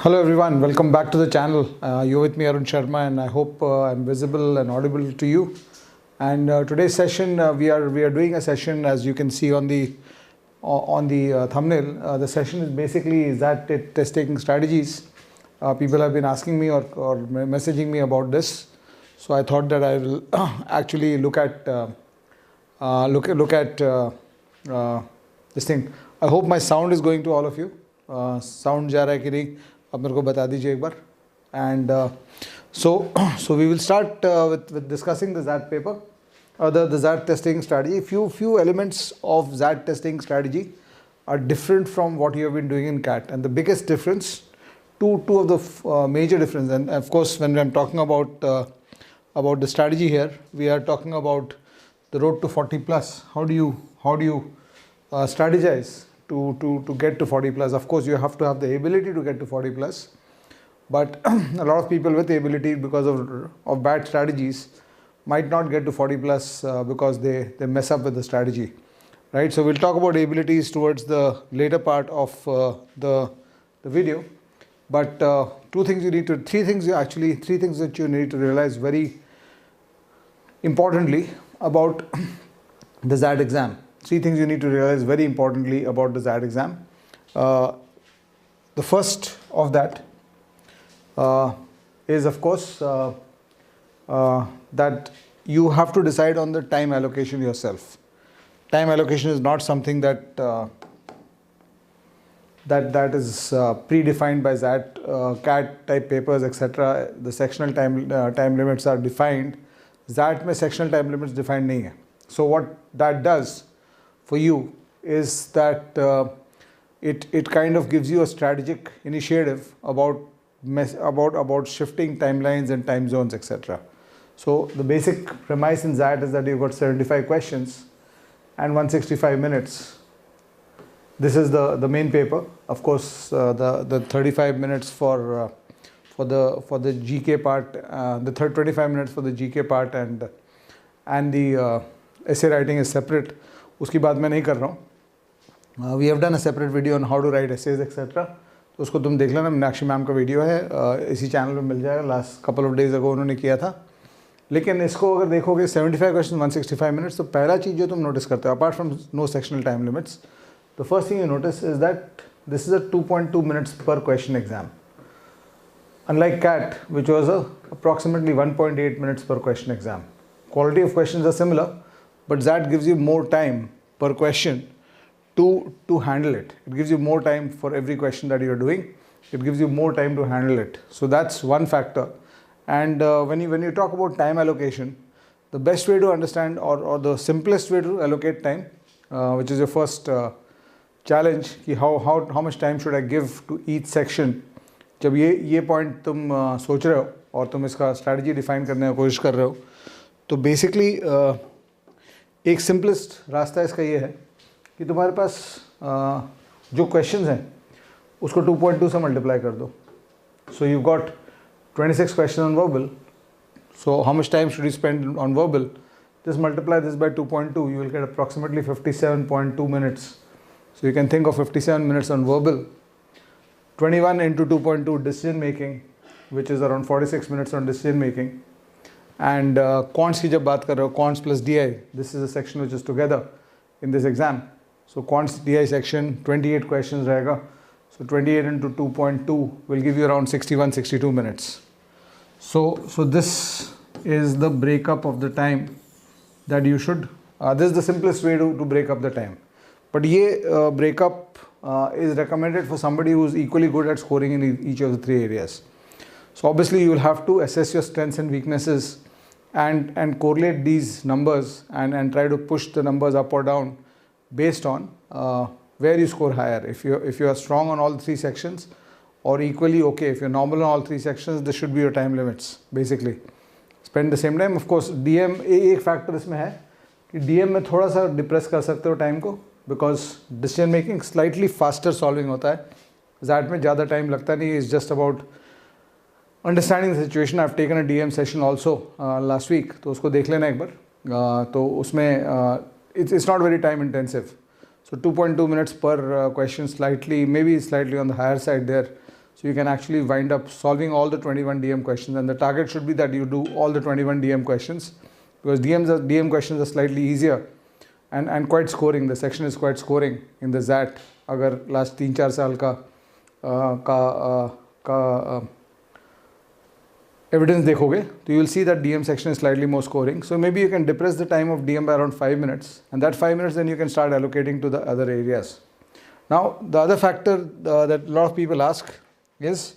Hello everyone, welcome back to the channel. You're with me Arun Sharma and I hope I'm visible and audible to you. And today's session we are doing a session, as you can see on the thumbnail. The session is basically XAT test taking strategies. People have been asking me or messaging me about this, so I thought that I will actually look at this thing. I hope my sound is going to all of you. Sound जा रहा है कि नहीं आप मेरे को बता दीजिए एक बार. And so we will start with discussing the XAT paper, the XAT testing strategy. Few elements of XAT testing strategy are different from what you have been doing in CAT, and the biggest difference, two of the major difference, and of course when I'm talking about the strategy here, we are talking about the road to 40 plus. How do you strategize to get to 40 plus? Of course, you have to have the ability to get to 40 plus, but a lot of people with the ability, because of bad strategies, might not get to 40 plus because they mess up with the strategy, right? So we'll talk about abilities towards the later part of the video, but three things that you need to realize very importantly about the XAT exam. Three things you need to realize very importantly about the XAT exam. The first of that is, of course, that you have to decide on the time allocation yourself. Time allocation is not something that is predefined by XAT, CAT type papers, etc. The sectional time limits are defined. XAT में sectional time limits defined नहीं है. So what that does for you is that it kind of gives you a strategic initiative about shifting timelines and time zones, etc. So the basic premise in XAT is that you've got 75 questions and 165 minutes. This is the main paper. Of course, the 35 minutes for the GK part, the 25 minutes for the GK part, and the essay writing is separate. उसकी बात मैं नहीं कर रहा हूँ. We have done a separate video on how to write essays, etc. तो उसको तुम देख लेना. मीनाक्षी मैम का वीडियो है, इसी चैनल पे मिल जाएगा. Last couple of days ago उन्होंने किया था. लेकिन इसको अगर देखोगे 75 क्वेश्चन 165 मिनट्स, तो पहला चीज़ जो तुम नोटिस करते हो, apart from no sectional time limits, the first thing you notice is that this is a 2.2 minutes पर question exam. Unlike CAT, which was approximately 1.8 minutes per question exam. Quality of questions are similar, but XAT gives you more time per question to handle it. It gives you more time for every question that you're doing. It gives you more time to handle it. So that's one factor. And when you talk about time allocation, the best way to understand or the simplest way to allocate time, which is your first challenge, कि how much time should I give to each section. जब ये point तुम सोच रहे हो और तुम इसका स्ट्रैटेजी डिफाइन करने की कोशिश कर रहे हो, तो बेसिकली एक सिंपलेस्ट रास्ता इसका ये है कि तुम्हारे पास जो क्वेश्चंस हैं उसको 2.2 से मल्टीप्लाई कर दो. So you got 26 question on verbal. So how much time should you spend on verbal? Just multiply this by 2.2, you will get approximately 57.2 minutes. So you can think of 57 minutes on verbal. 21 into 2.2 decision making, which is around 46 minutes on decision making. And quants की जब बात कर रहे हो, quants plus DI, this is a section which is together in this exam. So quants DI section 28 questions रहेगा. So 28 into 2.2 will give you around 61-62 minutes. So this is the breakup of the time that you should. This is the simplest way to break up the time. But ये breakup is recommended for somebody who is equally good at scoring in each of the three areas. So obviously you will have to assess your strengths and weaknesses and correlate these numbers and try to push the numbers up or down based on where you score higher. If you are strong on all three sections, or equally okay, if you're normal on all three sections, this should be your time limits basically. Spend the same time. Of course DM एक factor इसमें है कि DM में थोड़ा सा depress कर सकते हो टाइम को, because decision making slightly faster solving होता है. XAT में ज़्यादा टाइम लगता नहीं. It's just about understanding the situation. I've taken a DM session also last week, तो उसको देख लेना एक बार. तो उसमें it's not very time intensive. So 2.2 minutes per question, maybe slightly on the higher side there. So you can actually wind up solving all the 21 DM questions, and the target should be that you do all the 21 DM questions, because DM questions are slightly easier and quite scoring. The section is quite scoring in the XAT. अगर last 3-4 साल का evidence देखोगे तो you will see that DM section is slightly more scoring. So maybe you can depress the time of DM by around 5 minutes, and that 5 minutes then you can start allocating to the other areas. Now the other factor that a lot of people ask is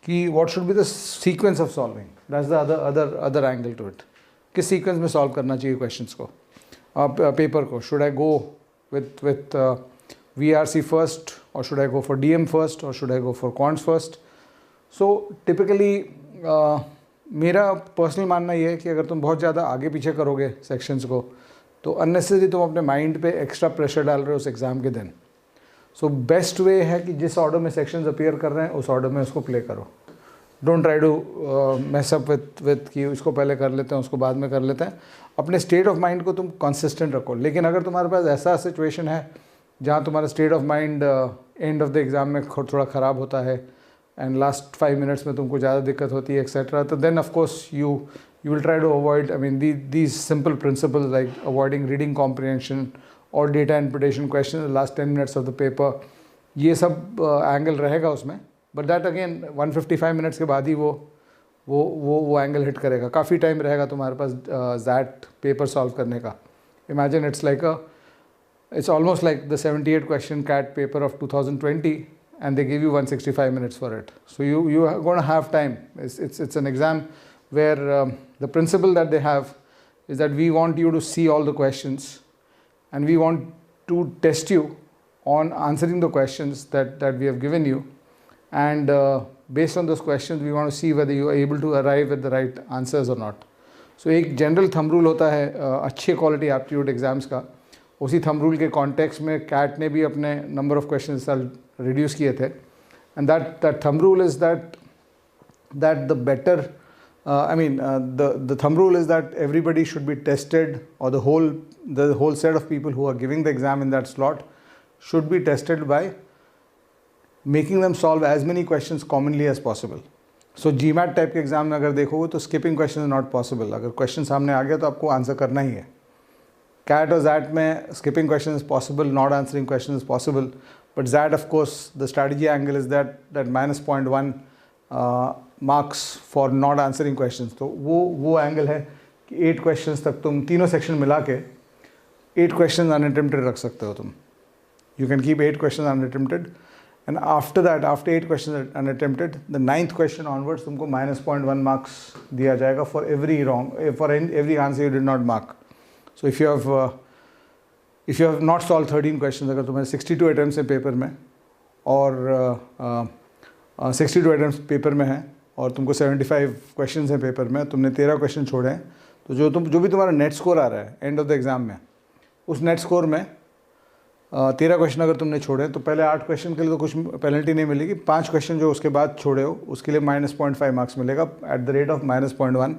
कि what should be the sequence of solving. That's the other angle to it. किस sequence में solve करना चाहिए questions को, paper को. Should I go with VRC first, or should I go for DM first, or should I go for quants first? So typically मेरा personal मानना ये है कि अगर तुम बहुत ज़्यादा आगे पीछे करोगे सेक्शंस को तो अननेसेसरी तुम अपने माइंड पे एक्स्ट्रा प्रेशर डाल रहे हो उस एग्ज़ाम के दिन. सो बेस्ट वे है कि जिस ऑर्डर में सेक्शंस अपीयर कर रहे हैं उस ऑर्डर में उसको प्ले करो. Don't try to mess up with कि इसको पहले कर लेते हैं उसको बाद में कर लेते हैं. अपने स्टेट ऑफ माइंड को तुम कंसिस्टेंट रखो. लेकिन अगर तुम्हारे पास ऐसा सिचुएशन है जहाँ तुम्हारा state of mind end of the exam में थोड़ा ख़राब होता है and last 5 minutes में तुमको ज़्यादा दिक्कत होती है etc. तो then of course you will try to avoid, I mean these simple principles like avoiding reading comprehension or data interpretation questions in the last 10 minutes of the paper, ये सब angle रहेगा उसमें. But that again 155 minutes के बाद ही वो angle hit करेगा. काफ़ी time रहेगा तुम्हारे पास XAT paper solve करने का. Imagine it's almost like the 78 question CAT paper of 2020. And they give you 165 minutes for it. So you are going to have time. It's an exam where the principle that they have is that we want you to see all the questions, and we want to test you on answering the questions that we have given you, and based on those questions we want to see whether you are able to arrive at the right answers or not. So एक general thumb rule होता है अच्छे quality aptitude exams का. उसी thumb rule के context में CAT ने भी अपने number of questions reduce किए थे, and that thumb rule is that the better the thumb rule is that everybody should be tested, or the whole set of people who are giving the exam in that slot should be tested by making them solve as many questions commonly as possible. So GMAT type के exam में अगर देखोगे तो skipping question is not possible. अगर question सामने आ गया तो आपको आंसर करना ही है. CAT और XAT में skipping question is possible, not answering question is possible. But XAT, of course, the strategy angle is that minus 0.1 marks for not answering questions. तो वो angle है कि 8 questions तक तुम तीनों section मिला के 8 questions unattempted रख सकते हो तुम. You can keep 8 questions unattempted, and after that, after 8 questions unattempted, the 9th question onwards तुमको minus 0.1 marks दिया जाएगा for every answer you did not mark. So if you have not solved 13 questions, अगर तुम्हें 62 attempts हैं paper में और 62 attempts paper में है और तुमको 75 questions हैं पेपर में, तुमने 13 क्वेश्चन छोड़े हैं, तो जो भी तुम्हारा नेट स्कोर आ रहा है एंड ऑफ द एग्ज़ाम में, उस नेट स्कोर में 13 क्वेश्चन अगर तुमने छोड़े तो पहले 8 क्वेश्चन के लिए तो कुछ पेनल्टी नहीं मिलेगी. 5 क्वेश्चन जो उसके बाद छोड़े हो उसके लिए minus 0.5 मार्क्स मिलेगा at the rate of minus 0.1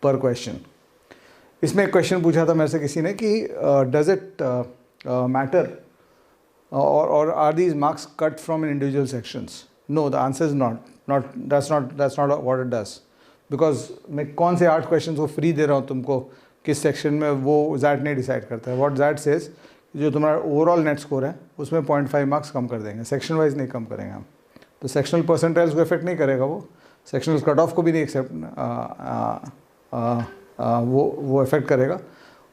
पर क्वेश्चन. इसमें एक क्वेश्चन पूछा था मेरे से किसी ने कि does it matter or are these marks cut from in individual sections. No, the answer is that's not what it does, because मैं कौन से 8 क्वेश्चन को फ्री दे रहा हूँ तुमको किस सेक्शन में, वो XAT नहीं डिसाइड करता है. व्हाट XAT सेज जो तुम्हारा ओवरऑल नेट स्कोर है उसमें 0.5 मार्क्स कम कर देंगे, सेक्शन वाइज नहीं कम करेंगे हम. तो सेक्शनल परसेंटाइल्स को इफेक्ट नहीं करेगा, वो सेक्शनल कट ऑफ को भी नहीं वो इफेक्ट करेगा,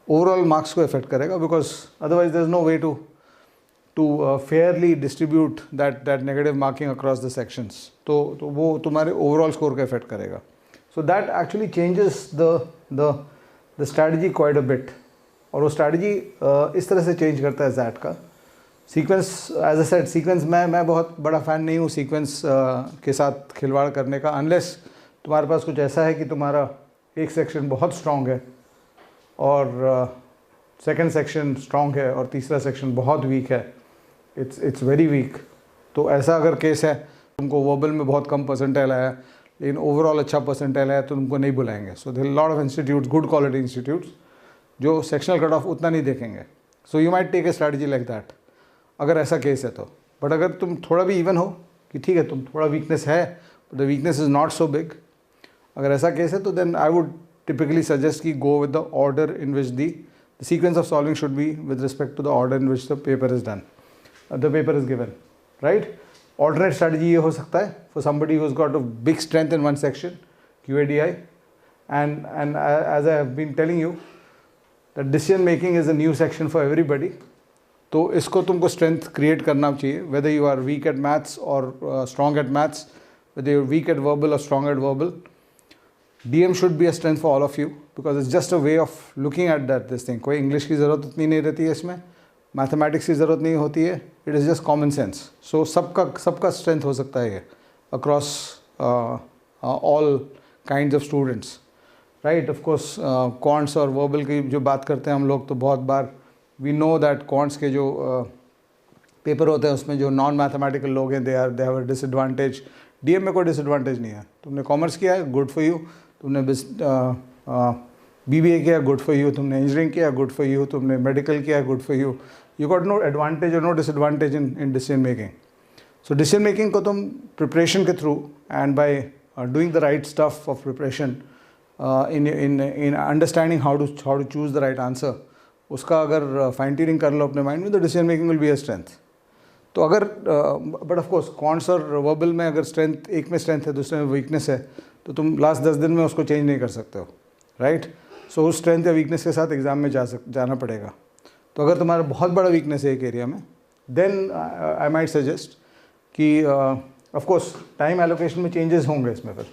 ओवरऑल मार्क्स को इफेक्ट करेगा, because otherwise there is no way to fairly distribute that negative marking across the sections. तो वो तुम्हारे ओवरऑल स्कोर को इफेक्ट करेगा. So that actually changes the strategy quite a bit. और वो स्ट्रैटेजी इस तरह से चेंज करता है XAT का sequence. As I said sequence मैं बहुत बड़ा फ़ैन नहीं हूँ सीक्वेंस के साथ खिलवाड़ करने का, अनलेस तुम्हारे पास कुछ ऐसा है कि तुम्हारा एक सेक्शन बहुत स्ट्रॉन्ग है और सेकंड सेक्शन स्ट्रॉन्ग है और तीसरा सेक्शन बहुत वीक है, इट्स वेरी वीक. तो ऐसा अगर केस है, तुमको वर्बल में बहुत कम परसेंटाइल आया लेकिन ओवरऑल अच्छा परसेंटाइल आया, तो तुमको नहीं बुलाएंगे. So there are lot of institutes, good quality institutes, जो सेक्शनल कट ऑफ उतना नहीं देखेंगे. So you might take a strategy like that अगर ऐसा केस है तो. बट अगर तुम थोड़ा भी इवन हो कि ठीक है तुम थोड़ा वीकनेस है, the weakness is not so big, अगर ऐसा केस है तो then I would typically suggest कि go with the order in which the sequence of solving should be with respect to the order in which the paper is done, the paper is given, right? Alternate strategy ये हो सकता है for somebody who's got a big strength in one section, QADI, and as I have been telling you that decision making is a new section for everybody, तो इसको तुमको strength create करना चाहिए, whether you are weak at maths or strong at maths, whether you're weak at verbal or strong at verbal. DM should be a strength for all of you because it's just a way of looking at this thing. कोई English की ज़रूरत उतनी नहीं रहती है इसमें, mathematics की ज़रूरत नहीं होती है, it is just common sense. So सबका स्ट्रेंथ हो सकता है ये across all kinds of students, right? Of course quants और वर्बल की जो बात करते हैं हम लोग, तो बहुत बार वी नो दैट क्वांट्स के जो पेपर होते हैं उसमें जो नॉन मैथमेटिकल लोग हैं they have a disadvantage. DM में कोई डिसएडवांटेज नहीं है. तुमने कॉमर्स किया है, गुड फॉर यू. तुमने BBA किया, गुड फॉर यू. तुमने इंजीनियरिंग किया, गुड फॉर यू. तुमने मेडिकल किया, good for you. You got no advantage और no disadvantage in decision making. So decision making को तुम प्रिपरेशन के through and by doing the right stuff of preparation in understanding how to choose the right answer, उसका अगर fine tuning कर लो अपने mind में, तो decision making will be a strength. तो अगर बट ऑफ कोर्स क्वांट्स और वर्बल में अगर स्ट्रेंथ, एक में स्ट्रेंथ है दूसरे में वीकनेस है, तो तुम लास्ट 10 दिन में उसको चेंज नहीं कर सकते हो, राइट? सो उस स्ट्रेंथ या वीकनेस के साथ एग्जाम में जाना पड़ेगा. तो अगर तुम्हारा बहुत बड़ा वीकनेस है एक एरिया में, देन आई माइट सजेस्ट कि ऑफ कोर्स टाइम एलोकेशन में चेंजेस होंगे इसमें. फिर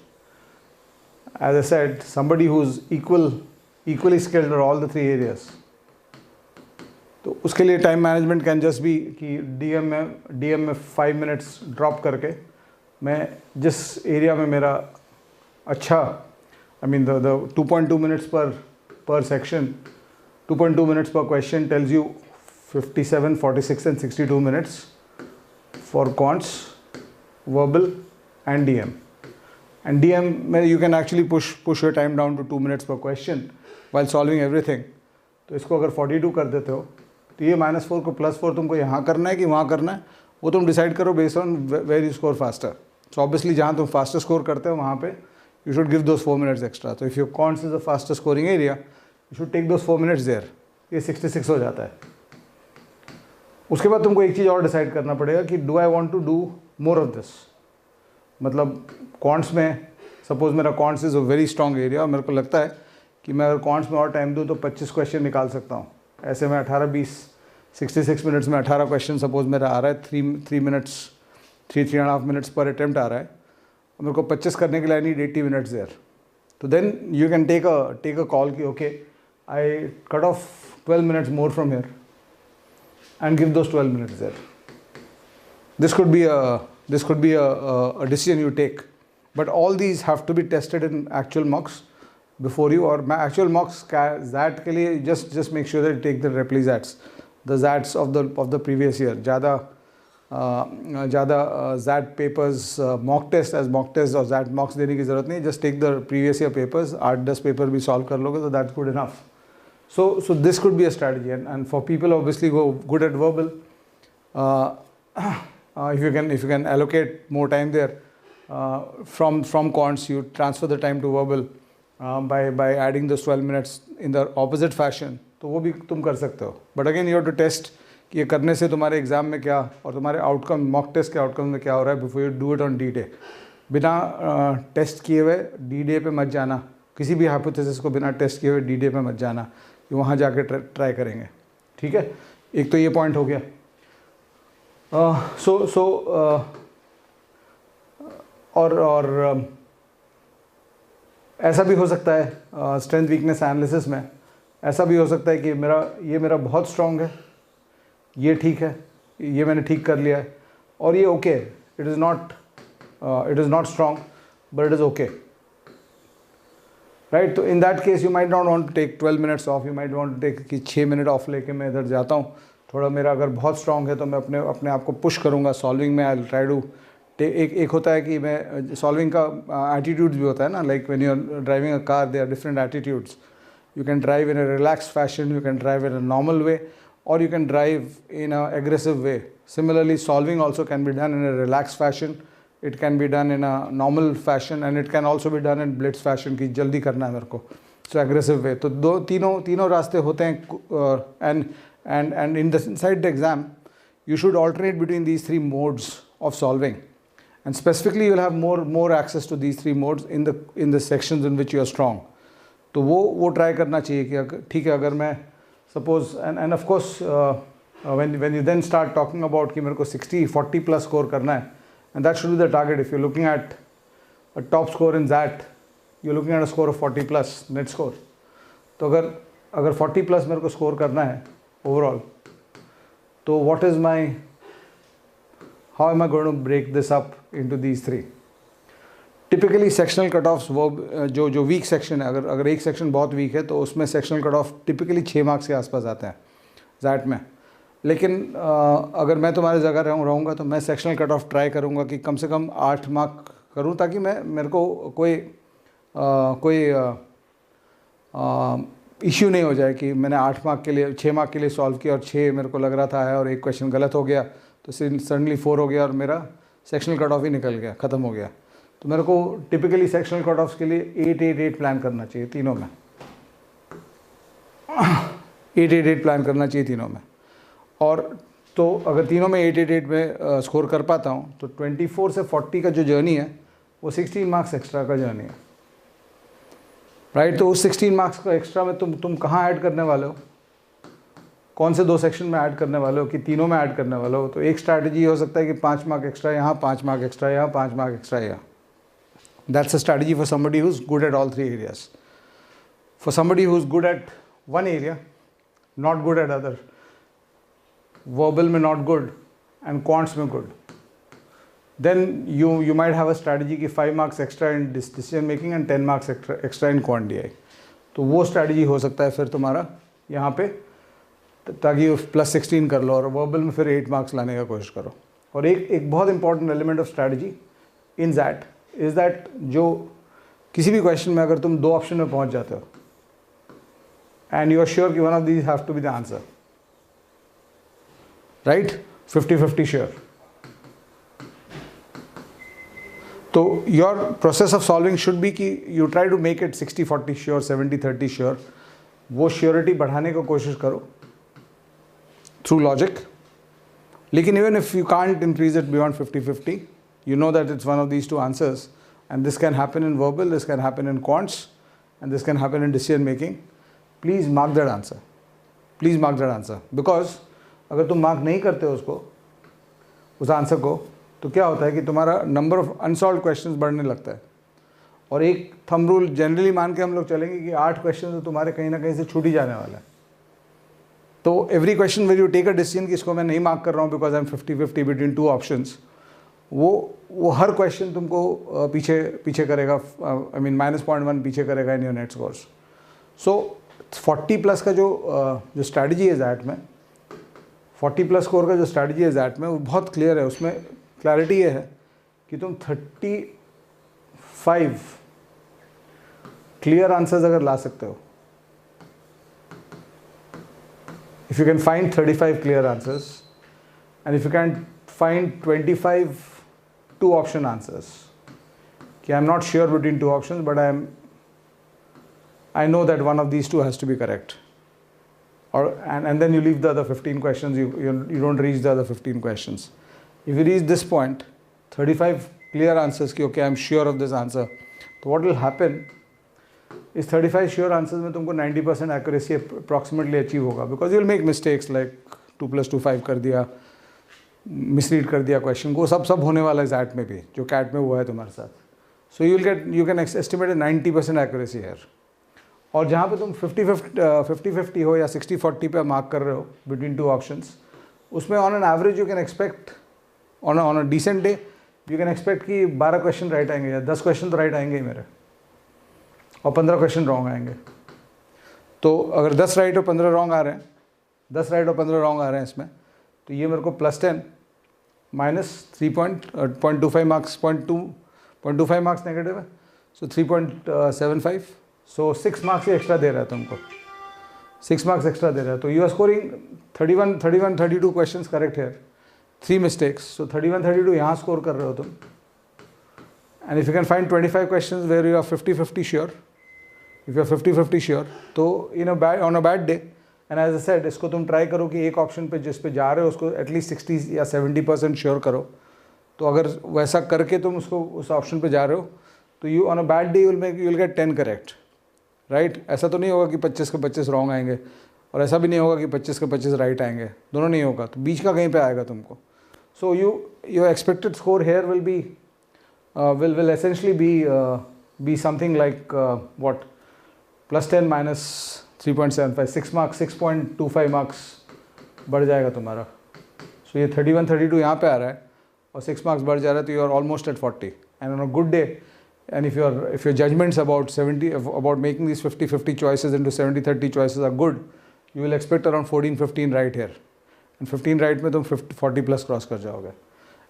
as I said, somebody who is equally skilled और ऑल द 3 एरियाज, तो उसके लिए time management can just be कि DM में 5 मिनट्स ड्रॉप करके मैं जिस एरिया में मेरा अच्छा, आई मीन द 2.2 मिनट्स पर सेक्शन, 2.2 मिनट्स पर question tells you 57, 46 and 62 minutes for quants, verbal and DM. And DM में you can actually push your time down to 2 minutes पर क्वेश्चन वाइल सॉल्विंग एवरीथिंग. तो इसको अगर 42 कर देते हो, तो ये -4 को +4 तुमको यहाँ करना है कि वहाँ करना है, वो तुम डिसाइड करो based on where you score faster. So obviously जहाँ तुम फास्टर स्कोर करते हो वहाँ पे you should give those 4 minutes extra. तो if your quants is the faster scoring area, you should take those 4 minutes there. ये 66 हो जाता है. उसके बाद तुमको एक चीज़ और डिसाइड करना पड़ेगा कि do I want to do more of this. मतलब क्वांट्स में सपोज मेरा quants is a very strong area और मेरे को लगता है कि मैं अगर क्वांट्स में और टाइम दूँ तो 25 क्वेश्चन निकाल सकता हूँ. ऐसे में 66 मिनट्स में 18 क्वेश्चन सपोज मेरा आ रहा है, 3.5 मिनट्स पर अटेम्प्ट आ रहा है, और मेरे को 25 करने के लिए आई नीड 80 मिनट्स देयर. तो then you can take a call कि okay I cut off 12 minutes more from here and give those 12 minutes there. This could be a decision you take, but all these have to be tested in actual mocks before you, or actual mocks ZAT के लिए just make sure that you take the repli ZATs, the ZATs of the previous year. ज़्यादा ZAT papers mock test as mock test और ZAT mocks देने की ज़रूरत नहीं. just take the previous year papers, 8-10 paper भी solve कर लोगे तो that's good enough. So this could be a strategy, and for people obviously who are good at verbal, if you can allocate more time there, from quants you transfer the time to verbal by adding those 12 minutes in the opposite fashion, तो वो भी तुम कर सकते हो. But again you have to test कि ये करने से तुम्हारे एग्जाम में क्या और तुम्हारे आउटकम, मॉक टेस्ट के आउटकम में क्या हो रहा है before you do it on D-Day. बिना टेस्ट किए हुए D-Day पे मत जाना. किसी भी हाइपोथेसिस को बिना टेस्ट किए हुए D-Day पे मत जाना कि वहाँ जाके ट्राई करेंगे. ठीक है, एक तो ये पॉइंट हो गया. और ऐसा भी हो सकता है स्ट्रेंथ वीकनेस एनालिसिस में, ऐसा भी हो सकता है कि मेरा बहुत स्ट्रॉन्ग है, ये ठीक है, ये मैंने ठीक कर लिया है, और ये okay, it is not strong but it is okay, right? तो in that case you might not want to take 12 minutes off, you might want to take कि 6 मिनट ऑफ लेके मैं इधर जाता हूँ. थोड़ा मेरा अगर बहुत स्ट्रॉन्ग है तो मैं अपने आप को पुश करूँगा सॉल्विंग में. आई विल ट्राई टू एक होता है कि मैं सॉल्विंग का एटीट्यूड्स भी होता है ना, like when you are driving a car there are different attitudes. You can drive in a relax fashion, you can drive in a normal way, और you can drive in a aggressive way Similarly, solving also can be done in a relaxed fashion. It can be done in a normal fashion, and it can also be done in blitz fashion कि जल्दी करना है मेरे को, so aggressive way. तो तीनों रास्ते होते हैं, and inside the exam you should alternate between these three modes of solving, and specifically you'll have more access to these three modes in the sections in which you are strong. तो वो try करना चाहिए कि ठीक है, अगर मैं suppose and of course when you then start talking about कि मेरे को 40 plus score करना है, and that should be the target. If you're looking at a top score in XAT, you're looking at a score of 40 plus net score. तो अगर 40 plus मेरे को score करना है overall, तो how am I going to break this up into these three? Typically sectional cutoffs जो weak section है, अगर एक section बहुत weak है तो उसमें sectional cutoff typically 6 marks के आसपास आते हैं XAT में. लेकिन अगर मैं तुम्हारी जगह रहूँगा तो मैं सेक्शनल कट ऑफ ट्राई करूँगा कि कम से कम 8 मार्क करूँ, ताकि मेरे को कोई इश्यू नहीं हो जाए कि मैंने 8 मार्क के लिए 6 मार्क के लिए सॉल्व किया और 6 मेरे को लग रहा था है और एक क्वेश्चन गलत हो गया तो सडनली 4 हो गया और मेरा सेक्शनल कट ऑफ ही निकल गया, ख़त्म हो गया. तो मेरे को टिपिकली सेक्शनल कट ऑफ्स के लिए 8-8-8 प्लान करना चाहिए तीनों में. 8-8-8 प्लान करना चाहिए तीनों में. और तो अगर तीनों में 8-8-8 में स्कोर कर पाता हूँ तो 24 से 40 का जो जर्नी है वो 16 मार्क्स एक्स्ट्रा का जर्नी है, राइट. तो उस 16 मार्क्स का एक्स्ट्रा में तुम कहाँ ऐड करने वाले हो, कौन से 2 सेक्शन में ऐड करने वाले हो कि तीनों में ऐड करने वाले हो. तो एक स्ट्रैटेजी हो सकता है कि 5 मार्क एक्स्ट्रा यहाँ, 5 मार्क एक्स्ट्रा यहाँ, 5 मार्क एक्स्ट्रा यहाँ. That's a strategy for somebody who is good at all 3 areas. For somebody who is good at one area, not good at other, verbal में not good and quants में good, then you might have a strategy कि 5 marks extra in decision making and 10 marks extra in quant DI. तो वो strategy हो सकता है फिर तुम्हारा यहाँ पे, ताकि +16 कर लो और verbal में फिर 8 marks लाने का कोशिश करो. और एक बहुत important element of strategy in that is that जो किसी भी question में अगर तुम 2 option में पहुँच जाते हो and you are sure कि one of these have to be the answer, right, 50-50 sure. So your process of solving should be कि you try to make it 60-40 sure, 70-30 sure. वो surety बढ़ाने को कोशिश करो through logic. लेकिन even if you can't increase it beyond 50-50, you know that it's one of these two answers, and this can happen in verbal, this can happen in quants, and this can happen in decision making. Please mark that answer. Please mark that answer, because अगर तुम mark नहीं करते हो उस answer को, तो क्या होता है कि तुम्हारा नंबर ऑफ अनसॉल्व क्वेश्चंस बढ़ने लगता है. और एक थंब रूल जनरली मान के हम लोग चलेंगे कि 8 क्वेश्चन तो तुम्हारे कहीं ना कहीं से छूट ही जाने वाला है. तो every question where you take a decision कि इसको मैं नहीं मार्क कर रहा हूँ because I am 50-50 between 2 options, वो हर क्वेश्चन तुमको पीछे करेगा, आई मीन -0.1 पीछे करेगा in your net scores. So 40 plus का जो स्ट्रैटेजी है XAT में, 40 प्लस स्कोर का जो स्ट्रैटेजी है XAT में, वो बहुत क्लियर है. उसमें क्लैरिटी ये है कि तुम 35 क्लियर आंसर्स अगर ला सकते हो, if you can find 35 clear answers and if you can find 25 2 option answers, कि I am not sure between 2 options but I know that one of these 2 has to be correct, and then you leave the other 15 questions, you don't reach the other 15 questions. If you reach this point, 35 clear answers कि okay, I'm sure of this answer, so what will happen is 35 sure answers में तुमको 90% accuracy approximately achieve होगा, because you'll make mistakes like 2 + 2 5 कर दिया, misread कर दिया question को, सब होने वाला है XAT में भी, जो CAT में हुआ है तुम्हारे साथ. So you can estimate a 90% accuracy here. और जहाँ पे तुम 50-50 हो या 60-40 पे मार्क कर रहे हो बिटवीन 2 ऑप्शंस, उसमें on an average you can expect on a decent day you can expect कि 12 क्वेश्चन राइट आएंगे या 10 क्वेश्चन तो राइट आएंगे ही मेरे, और 15 क्वेश्चन रॉन्ग आएंगे. तो अगर 10 राइट और 15 रॉन्ग आ रहे हैं, 10 राइट और 15 रॉन्ग आ रहे हैं इसमें, तो ये मेरे को +10 -3.25 मार्क्स, 0.25 मार्क्स नेगेटिव है, सो 3.75, सो 6 मार्क्स एक्स्ट्रा दे रहा है तुमको, 6 मार्क्स एक्स्ट्रा दे रहा है. तो you are scoring 32 questions correct है, 3 mistakes. So 31, 32 यहाँ score कर रहे हो तुम. And if you can find 25 questions where you are 50-50 sure, if you are 50-50 sure, तो on a bad day, and as I said, इसको तुम try करो कि एक option पे जिस पे जा रहे हो उसको at least 60 या 70% sure करो. तो अगर वैसा करके तुम उसको उस option पे जा रहे हो, तो you on a bad day you'll get 10 correct, right? ऐसा तो नहीं होगा कि 25 के 25 wrong आएंगे, और ऐसा भी नहीं होगा कि 25 के 25 right आएंगे, दोनों नहीं होगा, तो बीच का कहीं पे आएगा तुमको. So your expected score here will be will essentially be something like what, +10 -3.75, 6 marks, 6.25 marks बढ़ जाएगा तुम्हारा. So ये 31, 32 यहाँ पे आ रहा है और 6 marks बढ़ जा रहा है, तो you are almost at 40. And on a good day, and if your judgments about making these 50-50 choices into 70-30 choices are good, you will expect around 14-15 right here. And 15 right में तुम 40 plus cross कर जाओगे.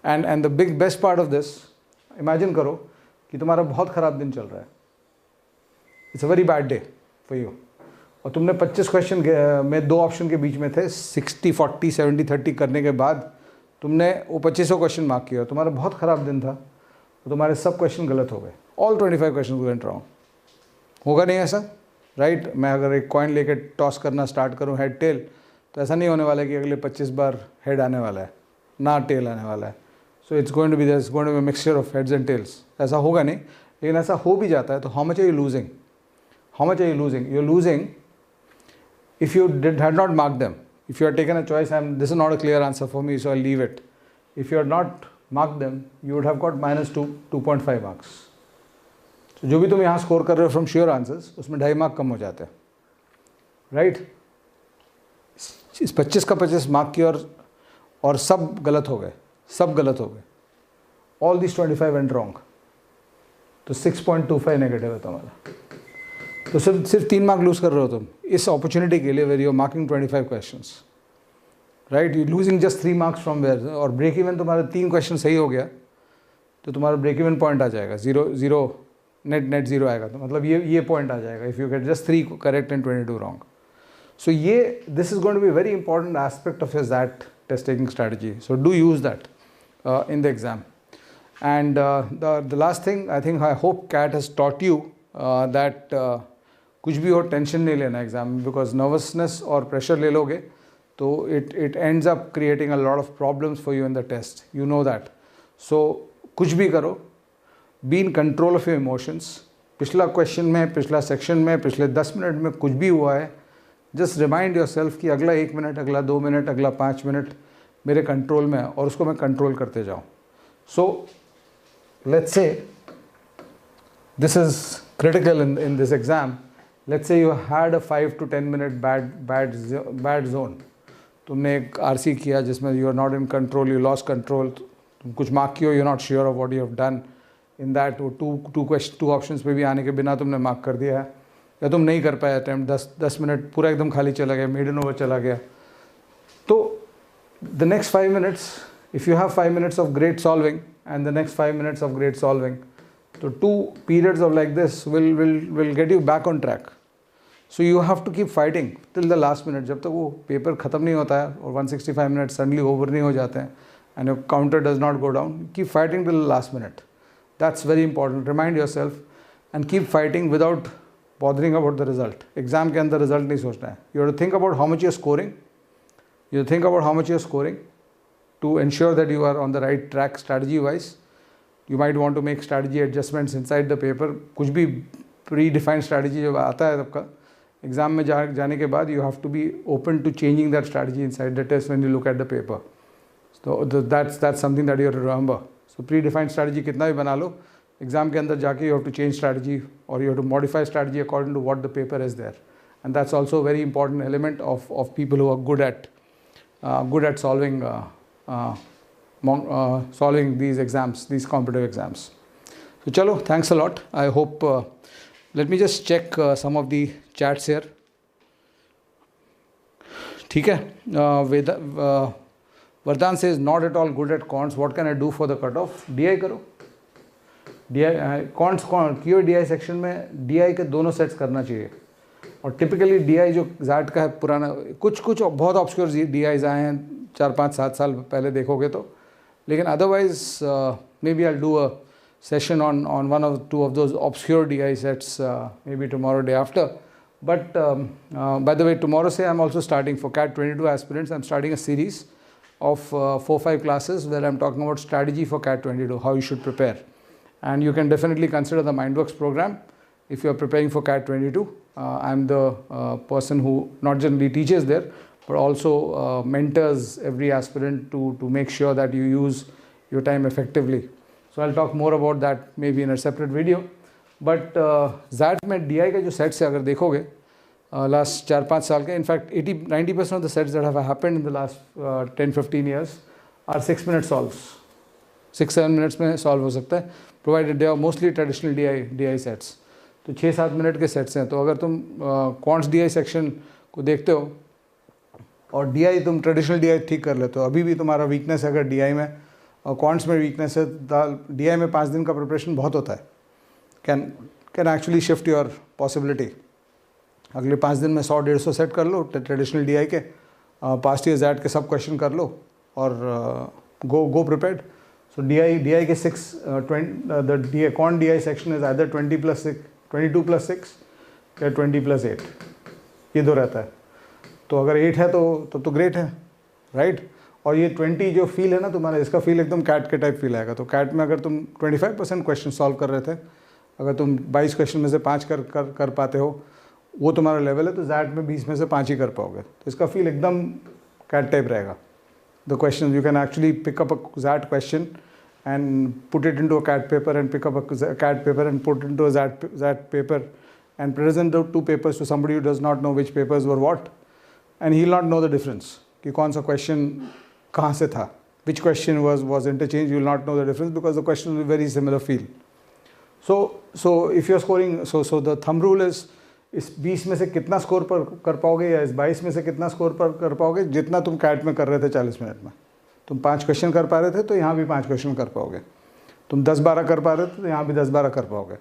And the best part of this, imagine करो कि तुम्हारा बहुत ख़राब दिन चल रहा है. It's a very bad day for you. और तुमने 25 क्वेश्चन में 2 ऑप्शन के बीच में थे, 60-40, 70-30 करने के बाद तुमने वो 2500 क्वेश्चन मार्क किया. तुम्हारा बहुत ख़राब दिन था, तो तुम्हारे सब क्वेश्चन गलत हो गए. All 25 question went wrong. होगा नहीं ऐसा, राइट? मैं अगर एक कॉइन लेके टॉस करना स्टार्ट करूँ हेड टेल, तो ऐसा नहीं होने वाला है कि अगले 25 बार हेड आने वाला है, ना टेल आने वाला है. So it's going to be mixture of heads and tails. ऐसा होगा नहीं, लेकिन ऐसा हो भी जाता है. तो how much are you losing? You're losing if you had not marked them. If you had taken a choice, this is not a clear answer for me, so I'll leave it. If you had not marked them, you would have got -2.5 marks. So जो भी तुम यहाँ score कर रहे हो from sure answers, उसमें 2.5 mark कम हो जाते हैं, राइट? इस 25 का 25 मार्क की और सब गलत हो गए. All these 25 went wrong. तो 6.25 नेगेटिव है तुम्हारा. तो सिर्फ 3 मार्क लूज कर रहे हो तुम इस अपॉर्चुनिटी के लिए, where you are marking 25 questions, right? You losing just 3 marks from where. और ब्रेक इवन तुम्हारा 3 क्वेश्चन सही हो गया तो तुम्हारा ब्रेक इवन पॉइंट आ जाएगा 0 नेट 0 आएगा. तो मतलब ये पॉइंट आ जाएगा if you get just 3 correct and 22 wrong. So this is going to be very important aspect of your XAT test taking strategy. So do use that in the exam. And the last thing, I hope CAT has taught you that कुछ भी हो tension नहीं लेना exam में, because nervousness और pressure ले लोगे तो it ends up creating a lot of problems for you in the test. You know that. So कुछ भी करो, be in control of your emotions. पिछला क्वेश्चन में, पिछला सेक्शन में, पिछले 10 मिनट में कुछ भी हुआ है, जस्ट रिमाइंड योर सेल्फ कि अगला 1 मिनट, अगला 2 मिनट, अगला 5 मिनट मेरे कंट्रोल में है और उसको मैं कंट्रोल करते जाऊँ. So let's say this is critical in this exam. Let's say you had a 5 to 10 minute bad zone. तुमने एक RC किया जिसमें you are not in control, you lost control. तुम कुछ मार्क किया, you're not sure of what you have done in that. वो two options पे भी आने के बिना तुमने मार्क कर दिया है, या तुम नहीं कर पाए अटैम्प्ट. 10 मिनट पूरा एकदम खाली चला गया, मेडन ओवर चला गया. तो the next 5 minutes, if you have 5 minutes of great solving and the next 5 minutes of great solving, so 2 periods of like this will get you back on track. So you have to keep fighting till the last minute. जब तक वो paper ख़त्म नहीं होता है और 165 minutes suddenly over नहीं हो जाते हैं and your counter does not go down, keep fighting till the last minute. That's very important. Remind yourself and keep fighting without bothering about the result. Exam के अंदर result नहीं सोचना है. You have to think about how much you're scoring. You have to think about how much you're scoring to ensure that you are on the right track strategy wise. You might want to make strategy adjustments inside the paper. कुछ भी predefined strategy जब आता है सबका exam में जाने के बाद, you have to be open to changing that strategy inside the test when you look at the paper. So that's something that you have to remember. So predefined strategy कितना भी बना लो, एग्जाम के अंदर जाके you have to change strategy or you have to modify strategy according to what the paper is there. And that's also a very important element of people who are good at solving these exams, these competitive exams. So chalo, thanks a lot. I hope, let me just check some of the chats here. ठीक है. Vardhan says not at all good at cons. What can I do for the cutoff? DI करो. DI cons क्यों DI section में DI के दोनों sets करना चाहिए. और टिपिकली DI जो XAT का है पुराना, कुछ बहुत ऑब्सक्योर DIs आए हैं 4-5-7 साल पहले देखोगे तो. लेकिन otherwise maybe I'll do a session on one or two of those obscure DI sets maybe tomorrow, day after. But by the way, tomorrow say I'm also starting for CAT 22 aspirants. I'm starting a series of 4-5 classes where I'm talking about strategy for CAT 22, how you should prepare. And you can definitely consider the MindWorks program if you're preparing for CAT 22. I'm the person who not generally teaches there, but also mentors every aspirant to make sure that you use your time effectively. So I'll talk more about that maybe in a separate video. But XAT में DI का जो sets है अगर देखोगे last 4-5 साल के, in fact 80-90% of the sets that have happened in the last 10-15 years are 6-minute solves. 6-7 minutes में solve हो सकता है, provided they are mostly traditional DI sets. तो 6-7 मिनट के सेट्स हैं. तो अगर तुम क्वांट्स DI सेक्शन को देखते हो और DI तुम ट्रेडिशनल DI ठीक कर लेते हो, अभी भी तुम्हारा वीकनेस है अगर DI में और क्वांट्स में वीकनेस है, DI में 5 दिन का प्रिपरेशन बहुत होता है. Can actually shift your possibility. अगले 5 दिन में 100-150 सेट कर लो ट्रेडिशनल DI के, पास्ट ईयर XAT के सब क्वेश्चन कर लो और गो प्रिपेयर्ड. सो DI के 20 quant DI section is either 22+6 या 20+8, ये दो रहता है. तो अगर 8 है तो ग्रेट है, राइट. और ये 20 जो फील है ना तुम्हारा, इसका फील एकदम कैट के टाइप फील आएगा. तो कैट में अगर तुम 25% क्वेश्चन सॉल्व कर रहे थे, अगर तुम 22 क्वेश्चन में से 5 कर पाते हो, वो तुम्हारा लेवल है, तो XAT में 20 में से 5 ही कर पाओगे. तो इसका फील एकदम कैट टाइप रहेगा. The question you can actually pick up a XAT question and put it into a CAT paper and pick up a CAT paper and put it into a XAT paper and present the two papers to somebody who does not know which papers were what, and he'll not know the difference कि कौन सा question कहाँ से था, which question was interchanged. You will not know the difference because the question will be very similar feel. So if you're scoring, so the thumb rule is इस 20 में से कितना स्कोर पर कर पाओगे या इस 22 में से कितना स्कोर पर कर पाओगे जितना तुम कैट में कर रहे थे 40 मिनट में. तुम 5 क्वेश्चन कर पा रहे थे तो यहाँ भी 5 क्वेश्चन कर पाओगे. तुम 10-12 कर पा रहे थे तो यहाँ भी 10-12 कर पाओगे.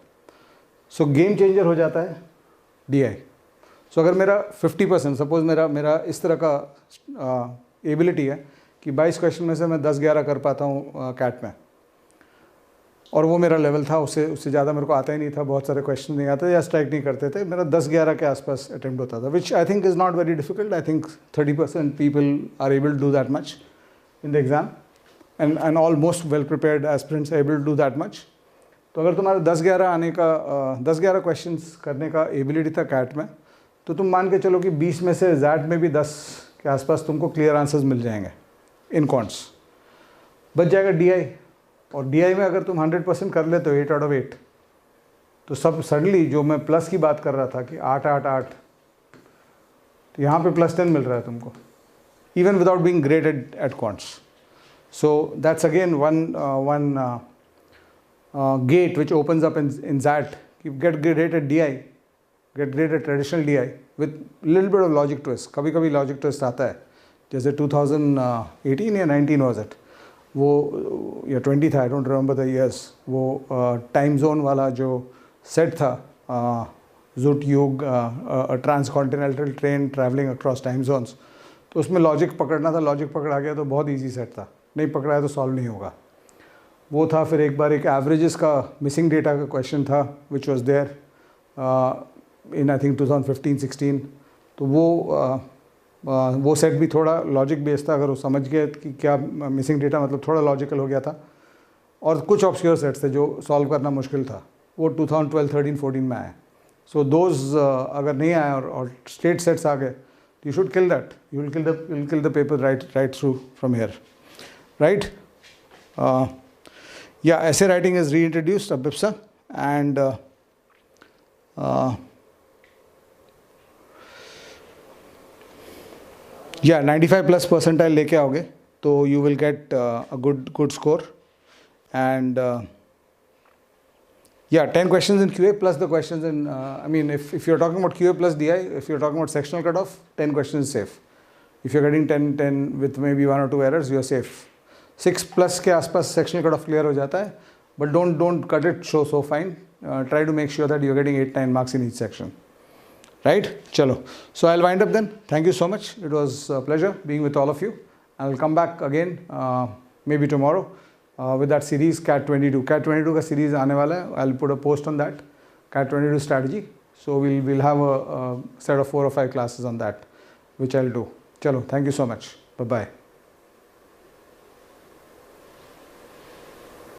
सो गेम चेंजर हो जाता है DI. सो अगर मेरा 50%, सपोज मेरा इस तरह का एबिलिटी है कि 22 क्वेश्चन में से मैं 10-11 कर पाता हूँ कैट में, और वो मेरा लेवल था, उससे ज़्यादा मेरे को आता ही नहीं था, बहुत सारे क्वेश्चन नहीं आते या स्ट्राइक नहीं करते थे. मेरा 10-11 के आसपास अटैम्प्ट होता था, which I think is not very difficult. I think 30% people are able to do that much in the exam, and almost well prepared aspirants are able to do that much. तो अगर तुम्हारा 10-11 आने का 10-11 questions करने का ability था cat में, तो तुम मान के चलो कि 20 में से XAT में भी 10 के आसपास तुमको क्लियर आंसर्स मिल जाएंगे इन क्वांट्स. बच जाएगा DI, और DI में अगर तुम 100% कर लेते हो 8 out of 8, तो सब सडनली जो मैं प्लस की बात कर रहा था कि 8, तो यहाँ पे +10 मिल रहा है तुमको, even without being great at quants. So that's again one gate which opens up in XAT. You get great at DI, get great at traditional DI with little bit of logic twist. कभी logic twist आता है, जैसे 2018 या 19 was it, वो या 20 था, I don't remember the years. वो time zone वाला जो सेट था, Zut Yug, a transcontinental train traveling across time zones. तो उसमें लॉजिक पकड़ना था, लॉजिक पकड़ा गया तो बहुत इजी सेट था, नहीं पकड़ा है तो सॉल्व नहीं होगा. वो था. फिर एक बार एक एवरेजेस का मिसिंग डेटा का क्वेश्चन था which was there in I think 2015-16. तो वो सेट भी थोड़ा लॉजिक बेस्ड था. अगर वो समझ गए कि क्या मिसिंग डेटा मतलब थोड़ा लॉजिकल हो गया था. और कुछ ऑब्सक्योर सेट्स थे जो सॉल्व करना मुश्किल था, वो 2012, 13, 14 में आए. सो दोज अगर नहीं आए और स्टेट सेट्स आ गए, you should kill that. You'll kill the paper right through from here, right? Yeah, essay writing is reintroduced, BIPSA, and yeah, 95+ percentile लेके आओगे तो you will get a good score, and yeah, 10 questions in QA plus the questions in, I mean, if you're talking about QA plus DI, if you're talking about sectional cutoff, 10 questions is safe. If you're getting 10 with maybe 1 or 2 errors, you're safe. 6+ के आसपास sectional cutoff clear हो जाता है, but don't cut it so fine. Try to make sure that you're getting 8-9 marks in each section. Right? Chalo. So I'll wind up then. Thank you so much. It was a pleasure being with all of you. I'll come back again maybe tomorrow with that series CAT 22. CAT 22 का series आने वाला है. I'll put a post on that. CAT 22 strategy. So we'll have a set of 4 or 5 classes on that, which I'll do. Chalo, thank you so much. Bye bye.